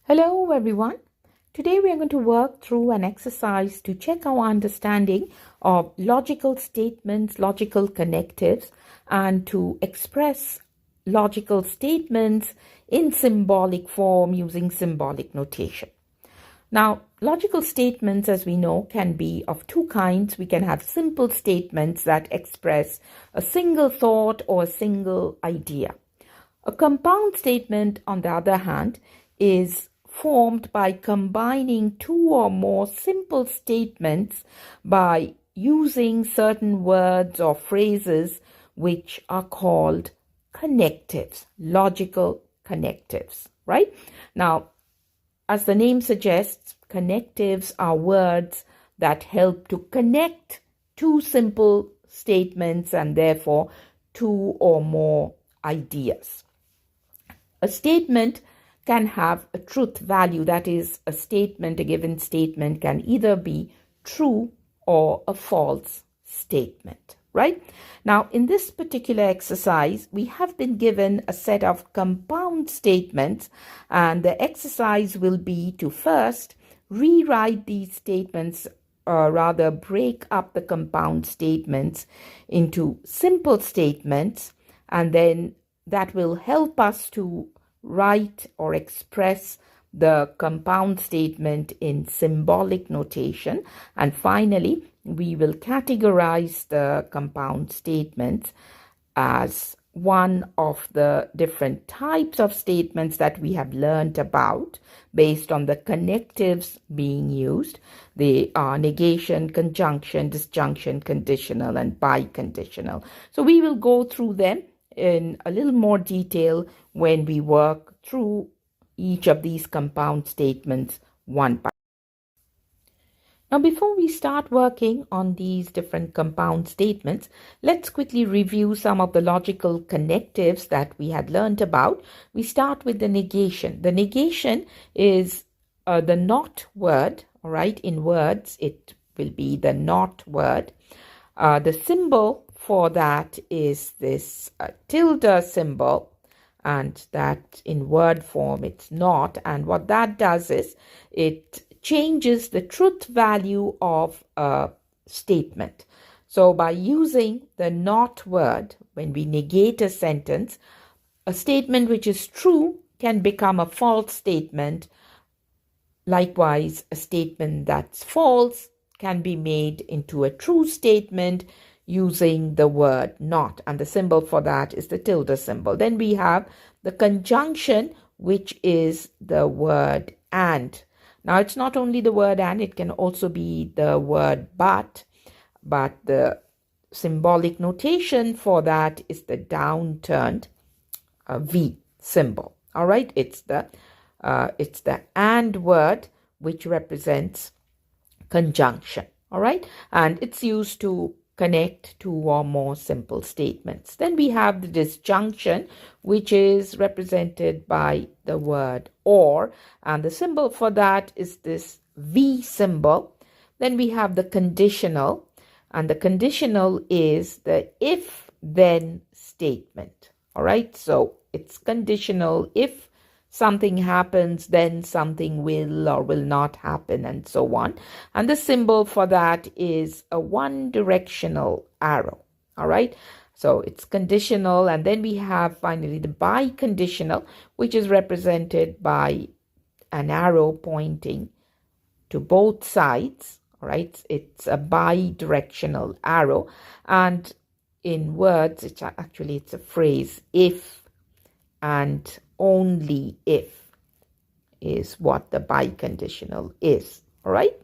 Hello everyone. Today we are going to work through an exercise to check our understanding of logical statements, logical connectives, and to express logical statements in symbolic form using symbolic notation. Now, logical statements, as we know, can be of two kinds. We can have simple statements that express a single thought or a single idea. A compound statement, on the other hand, is formed by combining two or more simple statements by using certain words or phrases which are called connectives, logical connectives, right? Now, as the name suggests, connectives are words that help to connect two simple statements and therefore two or more ideas. A statement can have a truth value, that is, a given statement can either be true or a false statement, right? Now, in this particular exercise, we have been given a set of compound statements, and the exercise will be to first rewrite these statements, or rather break up the compound statements into simple statements, and then that will help us to write or express the compound statement in symbolic notation. And finally, we will categorize the compound statements as one of the different types of statements that we have learned about based on the connectives being used. They are negation, conjunction, disjunction, conditional, and biconditional. So we will go through them in a little more detail when we work through each of these compound statements one by one. Now, before we start working on these different compound statements, let's quickly review some of the logical connectives that we had learned about. We start with the negation. The negation is the not word, all right? In words, it will be the not word. The symbol for that is this tilde symbol, and that in word form it's not. And what that does is it changes the truth value of a statement. So by using the not word, when we negate a sentence, a statement which is true can become a false statement. Likewise, a statement that's false can be made into a true statement using the word not, and the symbol for that is the tilde symbol. Then we have the conjunction, which is the word and. Now, it's not only the word and, it can also be the word but the symbolic notation for that is the downturned V symbol. All right, it's the and word which represents conjunction. All right, and it's used to connect two or more simple statements. Then we have the disjunction, which is represented by the word or, and the symbol for that is this V symbol. Then we have the conditional, and the conditional is the if-then statement. All right, so it's conditional. If something happens, then something will or will not happen, and so on. And the symbol for that is a one-directional arrow. All right, so it's conditional. And then we have finally the biconditional, which is represented by an arrow pointing to both sides. All right, it's a bi-directional arrow. And in words, it's a phrase, if and only if is what the biconditional is. All right.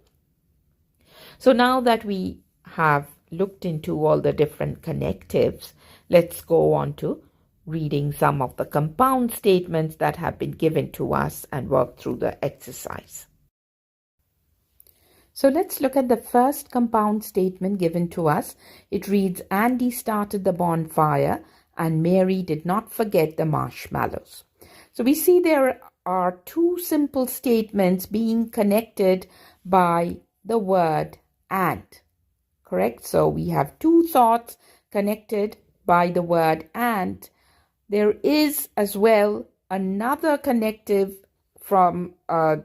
So now that we have looked into all the different connectives, let's go on to reading some of the compound statements that have been given to us and work through the exercise. So let's look at the first compound statement given to us. It reads, Andy started the bonfire and Mary did not forget the marshmallows. So we see there are two simple statements being connected by the word and, correct? So we have two thoughts connected by the word and. There is as well another connective from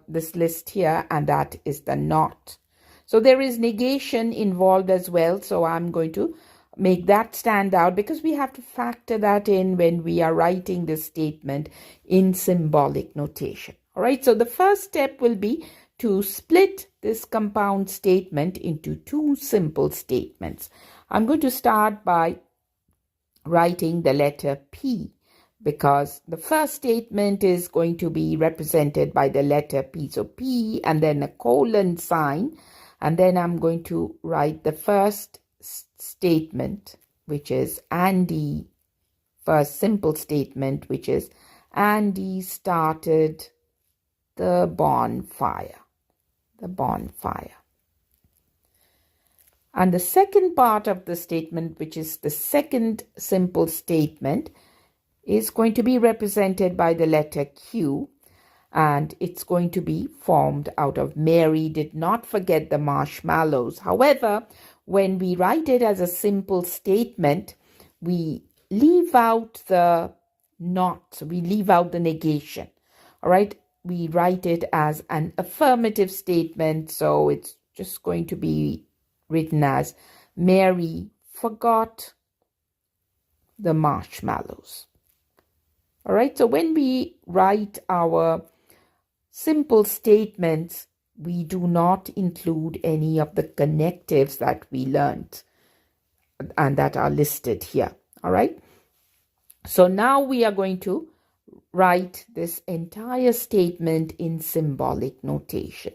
this list here, and that is the not. So there is negation involved as well. So I'm going to make that stand out because we have to factor that in when we are writing this statement in symbolic notation. All right. So the first step will be to split this compound statement into two simple statements. I'm going to start by writing the letter P, because the first statement is going to be represented by the letter P. So P and then a colon sign. And then I'm going to write the first statement, which is Andy, first simple statement, which is Andy started the bonfire. The bonfire. And the second part of the statement, which is the second simple statement, is going to be represented by the letter Q, and it's going to be formed out of Mary did not forget the marshmallows. However, when we write it as a simple statement, we leave out the not, we leave out the negation. All right, we write it as an affirmative statement, so it's just going to be written as Mary forgot the marshmallows. All right, so when we write our simple statements, we do not include any of the connectives that we learned and that are listed here. All right, so now we are going to write this entire statement in symbolic notation.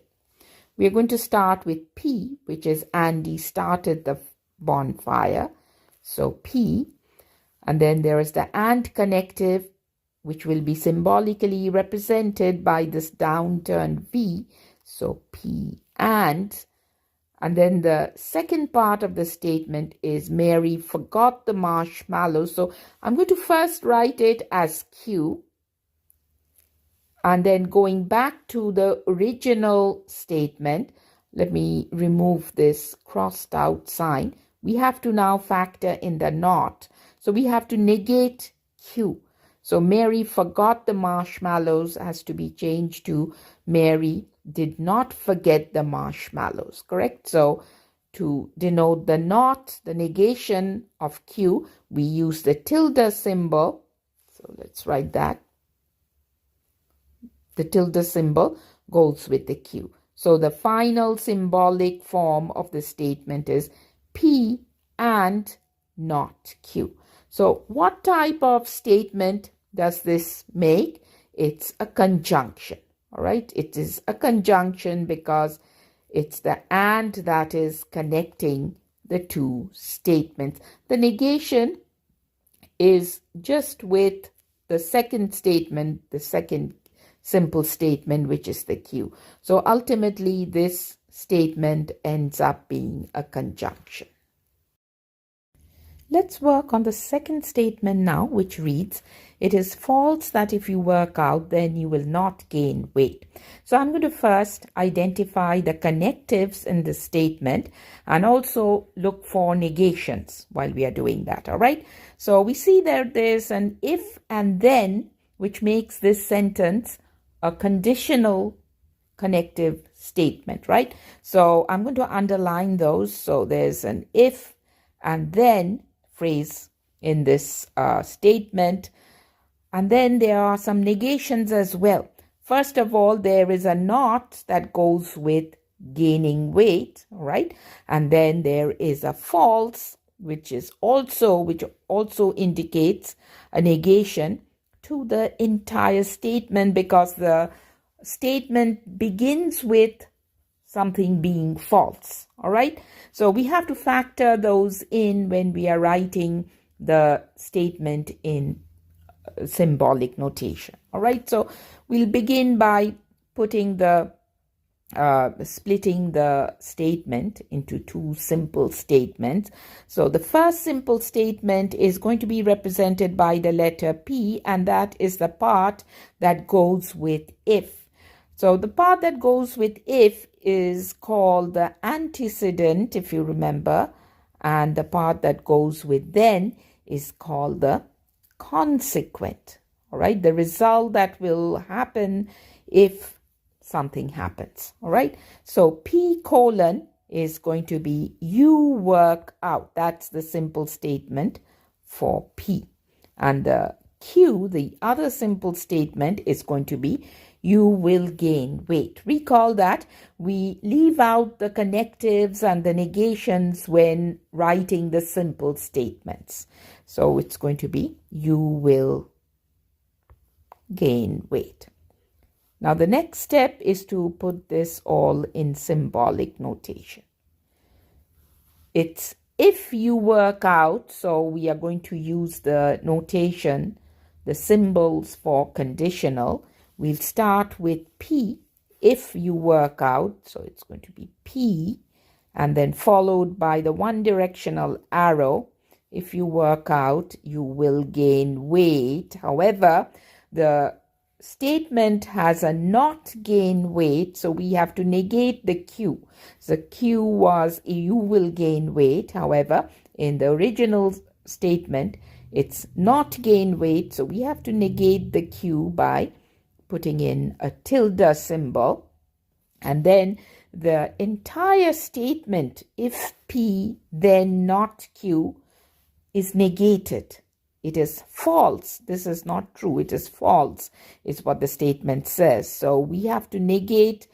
We are going to start with P, which is Andy started the bonfire. So P, and then there is the and connective, which will be symbolically represented by this downturned V. So P and then the second part of the statement is Mary forgot the marshmallows. So I'm going to first write it as Q, and then going back to the original statement, let me remove this crossed out sign. We have to now factor in the not. So we have to negate Q. So Mary forgot the marshmallows has to be changed to Mary did not forget the marshmallows, correct? So to denote the not, the negation of Q, we use the tilde symbol. So let's write that. The tilde symbol goes with the Q. So the final symbolic form of the statement is P and not Q. So what type of statement does this make? It's a conjunction. All right, it is a conjunction because it's the and that is connecting the two statements. The negation is just with the second statement, the second simple statement, which is the Q. So ultimately, this statement ends up being a conjunction. Let's work on the second statement now, which reads, it is false that if you work out, then you will not gain weight. So I'm going to first identify the connectives in the statement and also look for negations while we are doing that. All right. So we see that there's an if and then, which makes this sentence a conditional connective statement, right? So I'm going to underline those. So there's an if and then phrase in this statement. And then there are some negations as well. First of all, there is a not that goes with gaining weight, right? And then there is a false, which also indicates a negation to the entire statement, because the statement begins with something being false. All right. So we have to factor those in when we are writing the statement in symbolic notation. All right. So we'll begin by putting the splitting the statement into two simple statements. So the first simple statement is going to be represented by the letter P, and that is the part that goes with if. So the part that goes with if is called the antecedent, if you remember, and the part that goes with then is called the consequent. all right? The result that will happen if something happens, all right? So P colon is going to be you work out. That's the simple statement for P. And the Q, the other simple statement, is going to be you will gain weight. Recall that we leave out the connectives and the negations when writing the simple statements. So it's going to be you will gain weight. Now the next step is to put this all in symbolic notation. It's if you work out, so we are going to use the notation, the symbols for conditional. We'll start with P, if you work out, so it's going to be P, and then followed by the one directional arrow. If you work out, you will gain weight. However, the statement has a not gain weight, so we have to negate the Q. The Q was you will gain weight. However, in the original statement, it's not gain weight, so we have to negate the Q by putting in a tilde symbol. And then the entire statement, if P then not Q, is negated. It is false. This is not true. It is false, is what the statement says. So we have to negate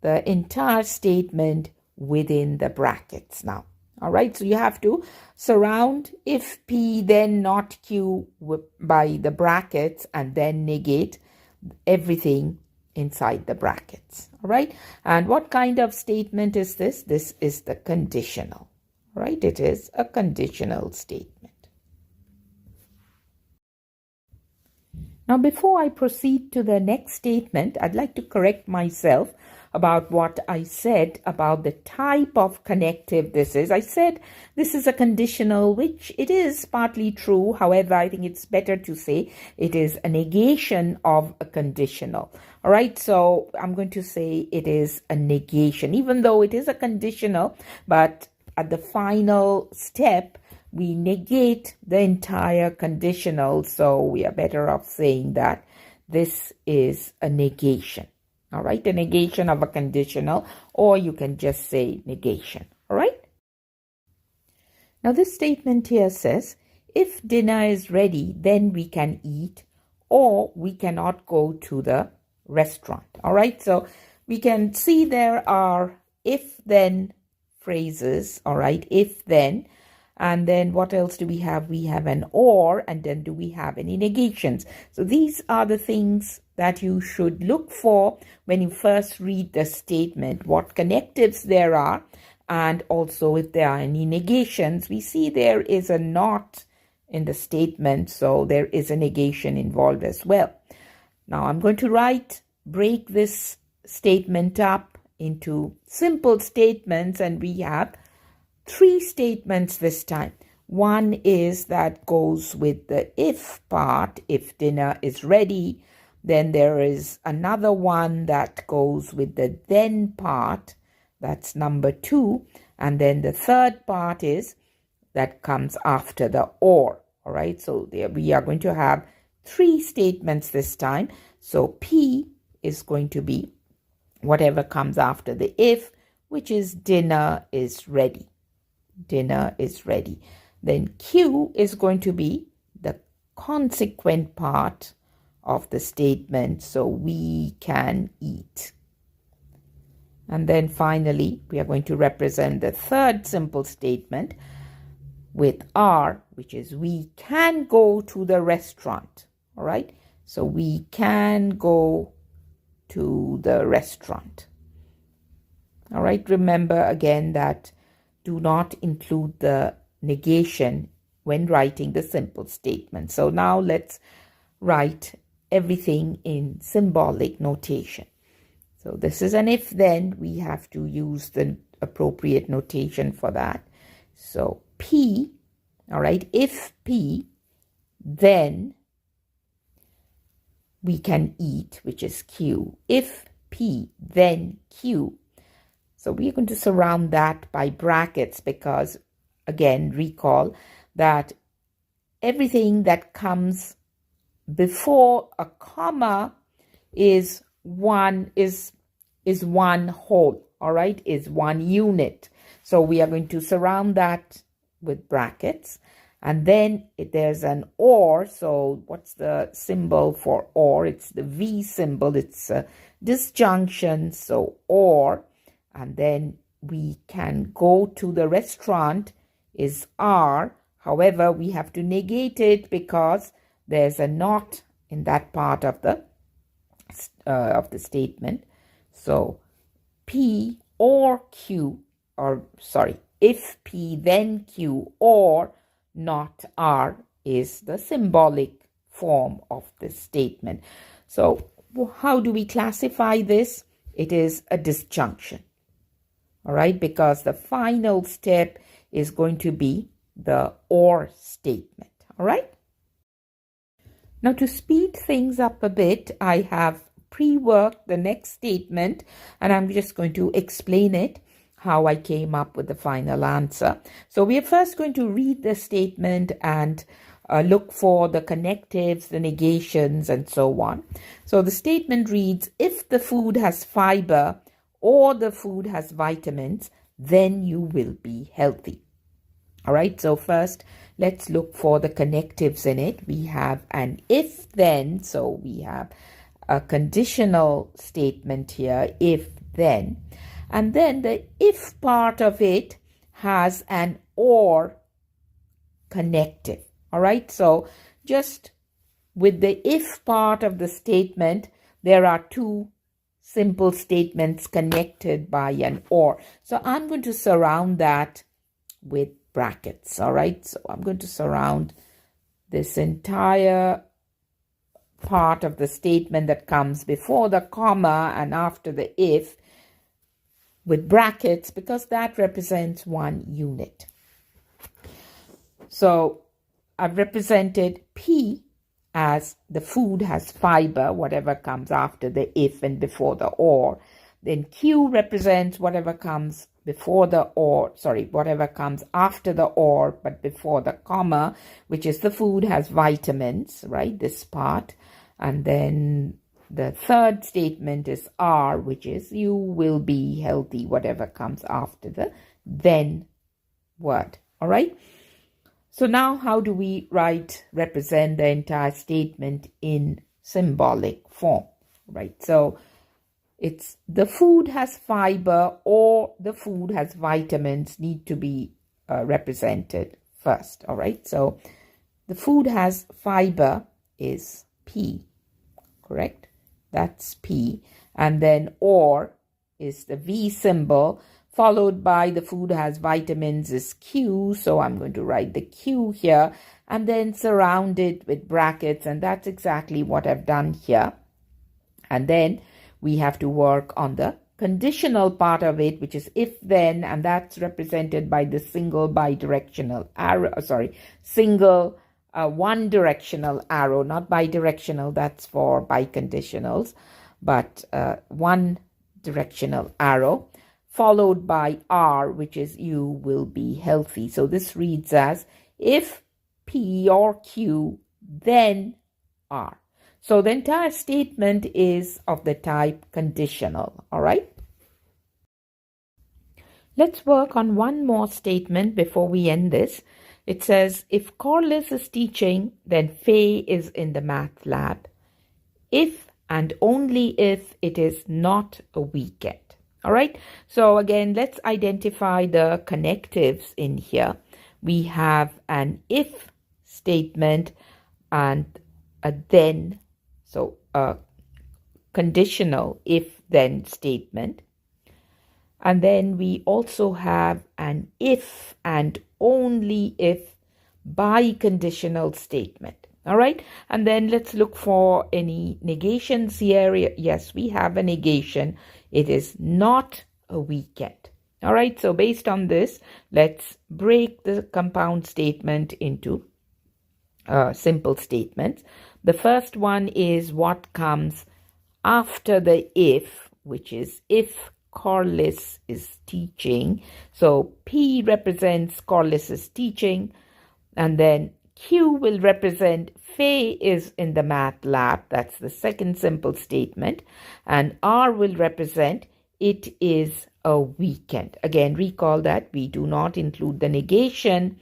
the entire statement within the brackets now. All right, so you have to surround if P then not Q by the brackets and then negate everything inside the brackets. All right, and what kind of statement is this? This is the conditional. All right, it is a conditional statement. Now, before I proceed to the next statement, I'd like to correct myself about what I said about the type of connective this is. I said this is a conditional, which it is partly true. However, I think it's better to say it is a negation of a conditional. All right, so I'm going to say it is a negation, even though it is a conditional, but at the final step, we negate the entire conditional, so we are better off saying that this is a negation. All right, a negation of a conditional, or you can just say negation. All right. Now this statement here says, if dinner is ready, then we can eat, or we cannot go to the restaurant. All right, so we can see there are if-then phrases. All right, if-then. And then what else do we have? We have an or, and then do we have any negations? So these are the things that you should look for when you first read the statement, what connectives there are, and also if there are any negations. We see there is a not in the statement, so there is a negation involved as well. Now I'm going to break this statement up into simple statements, and we have 3 statements this time. One is that goes with the if part, if dinner is ready. Then there is another one that goes with the then part, that's number 2. And then the third part is that comes after the or. All right, so there we are going to have 3 statements this time. So P is going to be whatever comes after the if, which is dinner is ready. Dinner is ready. Then Q is going to be the consequent part of the statement, so we can eat. And then finally, we are going to represent the third simple statement with R, which is we can go to the restaurant. All right, so we can go to the restaurant. All right, remember again that do not include the negation when writing the simple statement. So now let's write everything in symbolic notation. So this is an if-then. We have to use the appropriate notation for that. So P, all right, if P, then we can eat, which is Q. If P, then Q. So we're going to surround that by brackets because, again, recall that everything that comes before a comma is one whole, all right, is one unit. So we are going to surround that with brackets. And then there's an or. So what's the symbol for or? It's the V symbol. It's a disjunction. So or. And then we can go to the restaurant is R. However, we have to negate it because there's a not in that part of the statement. So P or Q, or sorry, if P then Q or not R is the symbolic form of this statement. So how do we classify this? It is a disjunction. All right, because the final step is going to be the or statement. All right. Now to speed things up a bit, I have pre-worked the next statement and I'm just going to explain it, how I came up with the final answer. So we are first going to read the statement and look for the connectives, the negations, and so on. So the statement reads, if the food has fiber or the food has vitamins, then you will be healthy. All right, so first let's look for the connectives in it. We have an if then, so we have a conditional statement here, if then. And then the if part of it has an or connective. All right, so just with the if part of the statement, there are two simple statements connected by an or. So I'm going to surround that with brackets. All right, so I'm going to surround this entire part of the statement that comes before the comma and after the if with brackets, because that represents one unit. So I've represented P as the food has fiber, whatever comes after the if and before the or. Then Q represents whatever comes before the or, whatever comes after the or, but before the comma, which is the food has vitamins, right? This part. And then the third statement is R, which is you will be healthy, whatever comes after the then word. All right. So now how do we represent the entire statement in symbolic form, right? So it's the food has fiber or the food has vitamins need to be represented first, all right? So the food has fiber is P, correct? That's P. And then or is the V symbol, followed by the food has vitamins is Q. So I'm going to write the Q here and then surround it with brackets. And that's exactly what I've done here. And then we have to work on the conditional part of it, which is if then, and that's represented by the single bidirectional arrow, single one directional arrow, not bidirectional, that's for biconditionals, but one directional arrow, followed by R, which is you will be healthy. So this reads as if P or Q, then R. So the entire statement is of the type conditional, all right? Let's work on one more statement before we end this. It says, if Corliss is teaching, then Faye is in the math lab. If and only if it is not a weekend. All right. So again, let's identify the connectives in here. We have an if statement and a then, so a conditional if then statement. And then we also have an if and only if biconditional statement. All right. And then let's look for any negations here. Yes, we have a negation. It is not a weekend. All right. So based on this, let's break the compound statement into simple statements. The first one is what comes after the if, which is if Corliss is teaching. So P represents Corliss is teaching, and then Q will represent Faye is in the math lab. That's the second simple statement. And R will represent it is a weekend. Again, recall that we do not include the negation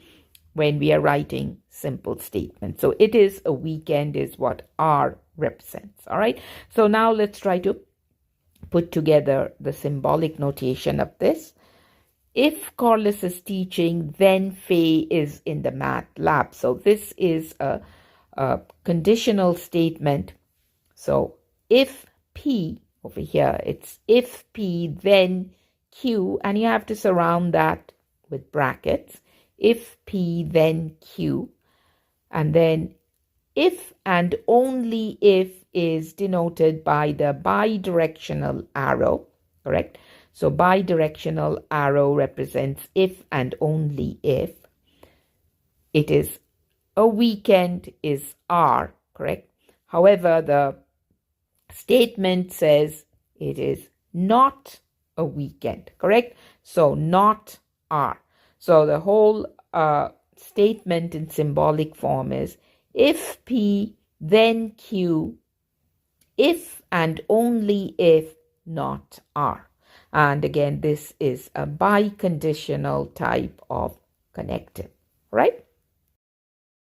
when we are writing simple statements. So it is a weekend is what R represents. All right. So now let's try to put together the symbolic notation of this. If Corliss is teaching, then Faye is in the math lab. So this is a conditional statement. So if P, over here, it's if P, then Q, and you have to surround that with brackets. If P, then Q. And then if and only if is denoted by the bidirectional arrow, correct? So bidirectional arrow represents if and only if. It is a weekend is R, correct? However, the statement says it is not a weekend, correct? So not R. So the whole statement in symbolic form is if P, then Q, if and only if not R. And again, this is a biconditional type of connective, right?